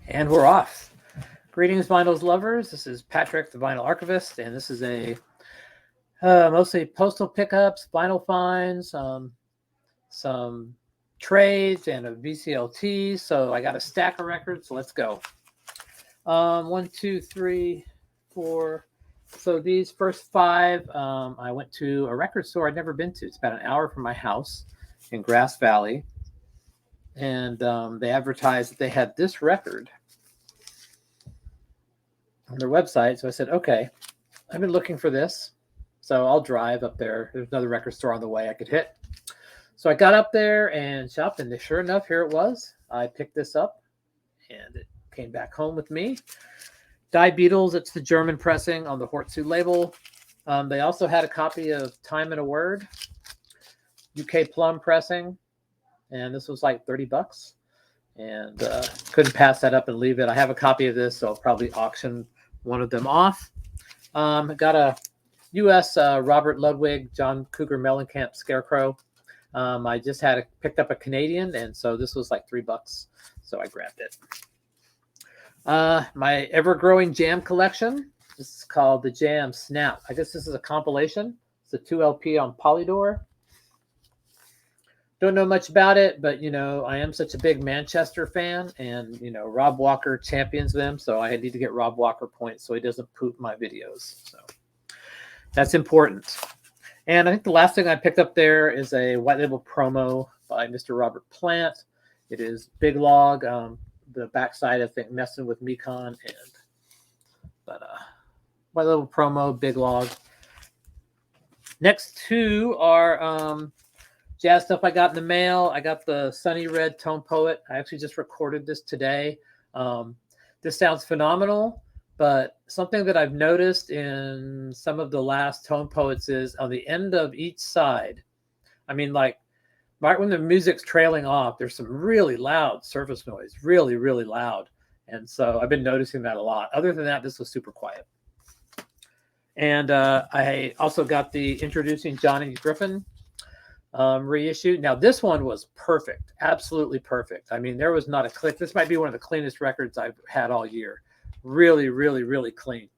And we're off. Greetings, vinyls lovers. This is Patrick, the vinyl archivist, and this is a mostly postal pickups, vinyl finds, some trades, and a VCLT. So I got a stack of records. So let's go. 1, 2, 3, 4. So these first 5, I went to a record store I'd never been to. It's about an hour from my house in Grass Valley. And they advertised that they had this record on their website. So I said, okay, I've been looking for this. So I'll drive up there. There's another record store on the way I could hit. So I got up there and shopped, and sure enough, here it was. I picked this up, and it came back home with me. Die Beatles, it's the German pressing on the Hortsu label. They also had a copy of Time and a Word, UK Plum pressing, and this was like $30. And couldn't pass that up and leave it. I have a copy of this, so I'll probably auction one of them off. Got a U.S. Robert Ludwig, John Cougar Mellencamp Scarecrow. I just picked up a Canadian, and so this was like $3, so I grabbed it. My ever-growing jam collection. This is called the Jam Snap. I guess this is a compilation. It's a 2 LP on Polydor. Don't know much about it, but, I am such a big Manchester fan, and, Rob Walker champions them, so I need to get Rob Walker points so he doesn't poop my videos. So that's important. And I think the last thing I picked up there is a white label promo by Mr. Robert Plant. It is Big Log. The backside, I think, messing with Mekon, but white label promo, Big Log. Next 2 are jazz stuff I got in the mail. I got the Sunny Red Tone Poet. I actually just recorded this today. This sounds phenomenal, but something that I've noticed in some of the last Tone Poets is on the end of each side. I mean, like right when the music's trailing off, there's some really loud surface noise, really, really loud. And so I've been noticing that a lot. Other than that, this was super quiet. And I also got the Introducing Johnny Griffin reissue. Now this one was perfect, absolutely perfect. I mean, there was not a click. This might be one of the cleanest records I've had all year. Really, really, really clean.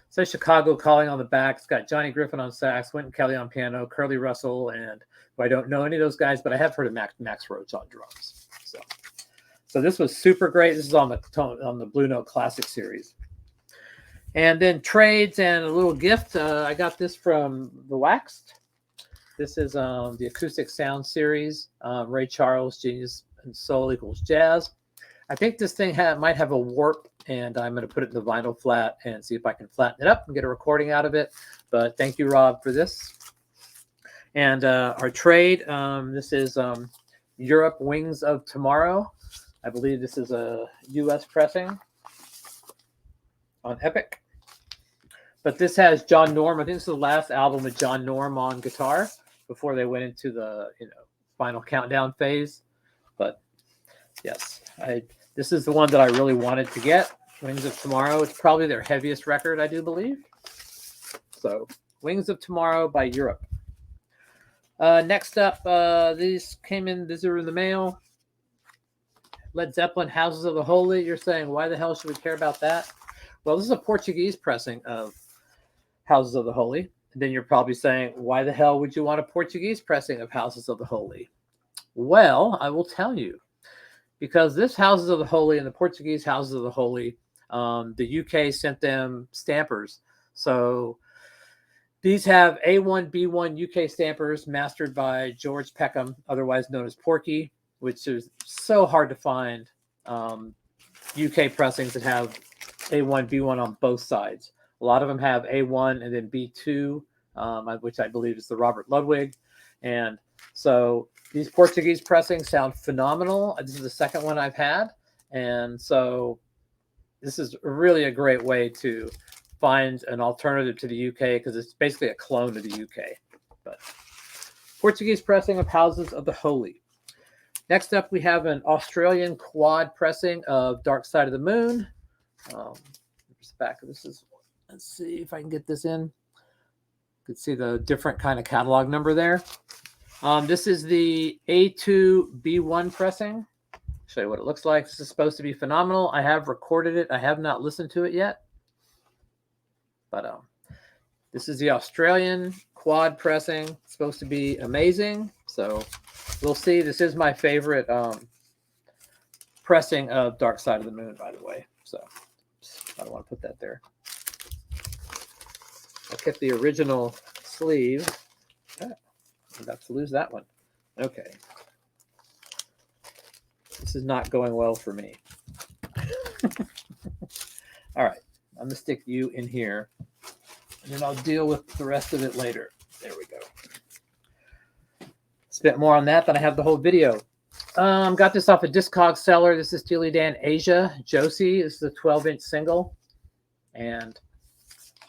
Says Chicago Calling on the back. It's got Johnny Griffin on sax, Wynton Kelly on piano, Curly Russell, and I don't know any of those guys, but I have heard of Max Roach on drums. So this was super great. This is on the Blue Note Classic series. And then trades and a little gift. I got this from The Waxed. This is the Acoustic Sound series, Ray Charles, Genius and Soul equals Jazz. I think this thing might have a warp, and I'm going to put it in the vinyl flat and see if I can flatten it up and get a recording out of it. But thank you, Rob, for this. And our trade, this is Europe Wings of Tomorrow. I believe this is a U.S. pressing on Epic. But this has John Norm. I think this is the last album with John Norm on guitar before they went into the final countdown phase. But yes, this is the one that I really wanted to get. Wings of Tomorrow. It's probably their heaviest record, I do believe. So Wings of Tomorrow by Europe. Next up, these came in. These are in the mail. Led Zeppelin, Houses of the Holy. You're saying, why the hell should we care about that? Well, this is a Portuguese pressing of Houses of the Holy. And then you're probably saying, why the hell would you want a Portuguese pressing of Houses of the Holy? Well, I will tell you. Because this Houses of the Holy and the Portuguese Houses of the Holy, the UK sent them stampers. So these have A1, B1 UK stampers mastered by George Peckham, otherwise known as Porky, which is so hard to find UK pressings that have A1, B1 on both sides. A lot of them have A1 and then B2, which I believe is the Robert Ludwig. And so these Portuguese pressings sound phenomenal. This is the second one I've had. And so this is really a great way to find an alternative to the UK because it's basically a clone of the UK. But Portuguese pressing of Houses of the Holy. Next up, we have an Australian quad pressing of Dark Side of the Moon. This is, let's see if I can get this in. You can see the different kind of catalog number there. This is the A2 B1 pressing, Show you what it looks like. This is supposed to be phenomenal. I have recorded it. I have not listened to it yet. But this is the Australian quad pressing. It's supposed to be amazing. So we'll see. This is my favorite pressing of Dark Side of the Moon, by the way. So I don't want to put that there. I kept the original sleeve. I'm about to lose that one. Okay. This is not going well for me. All right. I'm going to stick you in here, and then I'll deal with the rest of it later. There we go. Spent more on that than I have the whole video. Got this off a Discog seller. This is Steely Dan Asia Josie. This is a 12-inch single. And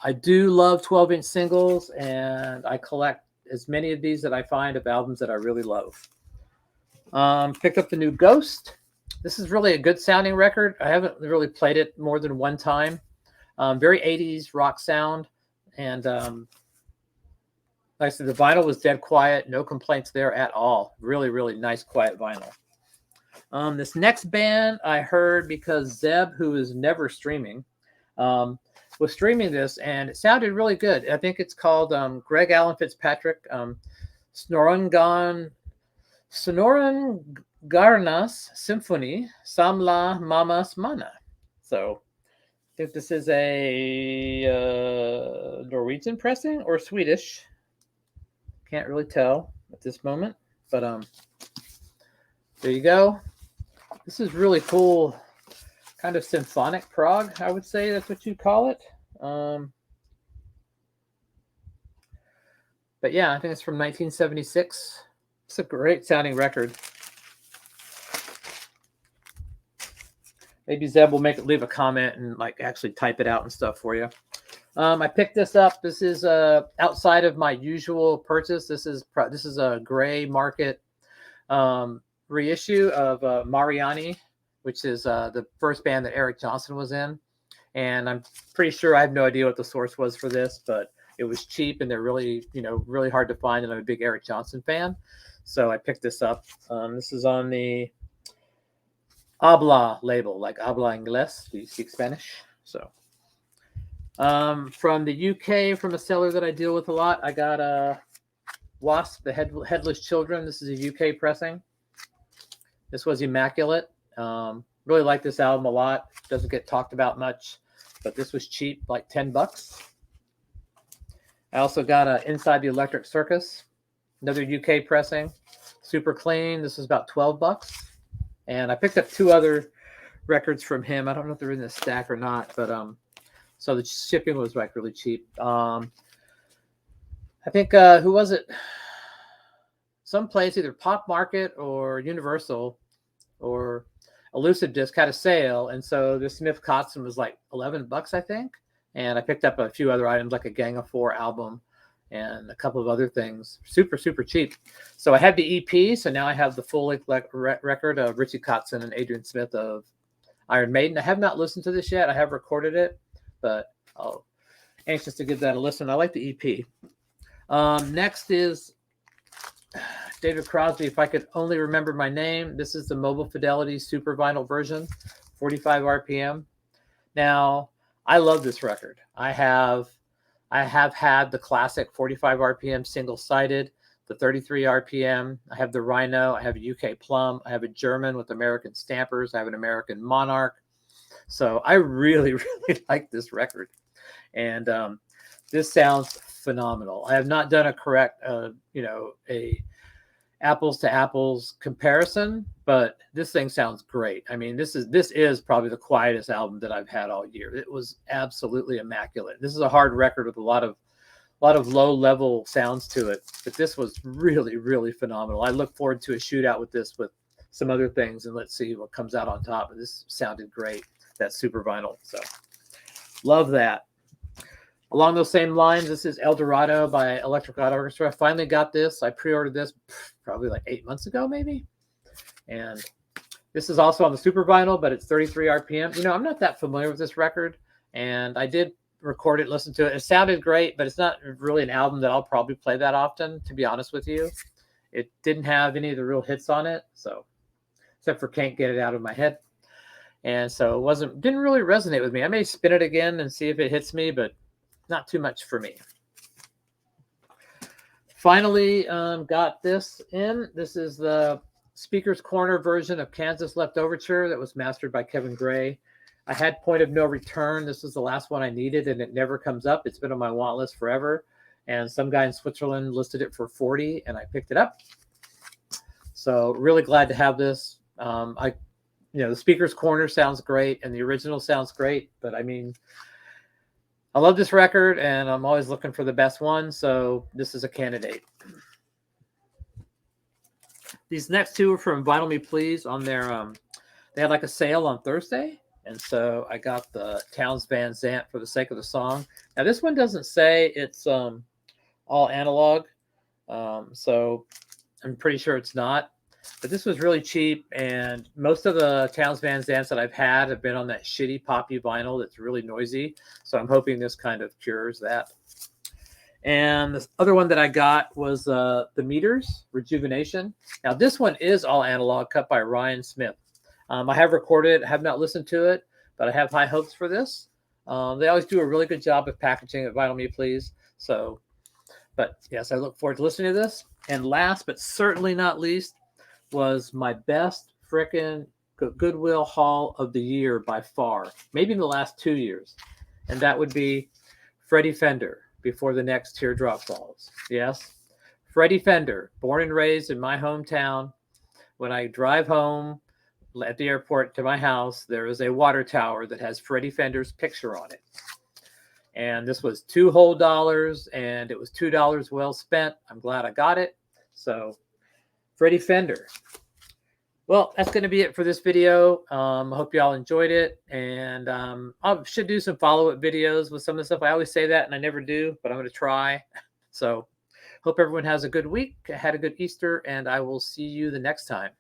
I do love 12-inch singles, and I collect as many of these that I find of albums that I really love. Picked up the new Ghost. This is really a good sounding record. I haven't really played it more than one time. Very 80s rock sound. And like I said, the vinyl was dead quiet. No complaints there at all. Really, really nice, quiet vinyl. This next band I heard because Zeb, who is never streaming, was streaming this, and it sounded really good. I think it's called Greg Allen Fitzpatrick, Snorangarnas Symphony, Samla Mamas Mana. So I think this is a Norwegian pressing or Swedish. Can't really tell at this moment, but there you go. This is really cool, kind of symphonic prog, I would say that's what you call it. But yeah, I think it's from 1976. It's a great sounding record. Maybe Zeb will leave a comment and like actually type it out and stuff for you. I picked this up. This is outside of my usual purchase. This is a gray market reissue of Mariani, which is the first band that Eric Johnson was in. And I'm pretty sure, I have no idea what the source was for this, but it was cheap and they're really, really hard to find. And I'm a big Eric Johnson fan. So I picked this up. This is on the Habla label, like Habla Inglés. Do you speak Spanish? So from the UK, from a seller that I deal with a lot, I got a Wasp, the Headless Children. This is a UK pressing. This was immaculate. Really like this album a lot. Doesn't get talked about much, but this was cheap, like $10. I also got a Inside the Electric Circus, another UK pressing, super clean. This is about $12. And I picked up two other records from him. I don't know if they're in this stack or not, but so the shipping was like really cheap. I think who was it? Someplace, either Pop Market or Universal or Elusive Disc had a sale, and so the Smith Kotzen was like $11, I think. And I picked up a few other items, like a Gang of Four album and a couple of other things, super, super cheap. So I had the EP, so now I have the full record of Richie Kotzen and Adrian Smith of Iron Maiden. I have not listened to this yet. I have recorded it, but I'm anxious to give that a listen. I like the EP. Next is David Crosby, If I Could Only Remember My Name. This is the Mobile Fidelity Super Vinyl version, 45 RPM. Now, I love this record. I have had the classic 45 RPM single-sided, the 33 RPM. I have the Rhino. I have a UK Plum. I have a German with American Stampers. I have an American Monarch. So I really, really like this record. And this sounds phenomenal. I have not done a correct, a apples to apples comparison, but this thing sounds great. I mean, this is probably the quietest album that I've had all year. It was absolutely immaculate. This is a hard record with a lot of low level sounds to it, but this was really, really phenomenal. I look forward to a shootout with this with some other things, and let's see what comes out on top. This sounded great, that super vinyl. So love that. Along those same lines, this is El Dorado by Electric Light Orchestra. I finally got this. I pre-ordered this probably like 8 months ago, maybe. And this is also on the super vinyl, but it's 33 RPM. I'm not that familiar with this record, and I did record it, listen to it. It sounded great, but it's not really an album that I'll probably play that often, to be honest with you. It didn't have any of the real hits on it, so except for can't get it out of my head. And so it didn't really resonate with me. I may spin it again and see if it hits me, but not too much for me. Finally, got this in. This is the Speaker's Corner version of Kansas Left Overture that was mastered by Kevin Gray. I had Point of No Return. This was the last one I needed, and it never comes up. It's been on my want list forever. And some guy in Switzerland listed it for $40, and I picked it up. So really glad to have this. The Speaker's Corner sounds great, and the original sounds great. But I mean, I love this record, and I'm always looking for the best one. So this is a candidate. These next two are from Vinyl Me Please on their, they had like a sale on Thursday. And so I got the Townes Van Zandt For the Sake of the Song. Now this one doesn't say it's all analog. So I'm pretty sure it's not. But this was really cheap. And most of the Townes Van Zandts that I've had have been on that shitty poppy vinyl that's really noisy. So I'm hoping this kind of cures that. And this other one that I got was the Meters Rejuvenation. Now this one is all analog, cut by Ryan Smith. I have recorded it, have not listened to it, but I have high hopes for this. They always do a really good job of packaging at Vinyl Me Please. So, but yes, I look forward to listening to this. And last but certainly not least was my best frickin' Goodwill haul of the year by far, maybe in the last 2 years. And that would be Freddie Fender, Before the Next Teardrop Falls. Yes, Freddie Fender, born and raised in my hometown. When I drive home at the airport to my house, there is a water tower that has Freddie Fender's picture on it. And this was $2 whole, and it was $2 well spent. I'm glad I got it. So Freddie Fender. Well, that's going to be it for this video. I hope you all enjoyed it. And I should do some follow-up videos with some of the stuff. I always say that, and I never do, but I'm going to try. So hope everyone has a good week, had a good Easter, and I will see you the next time.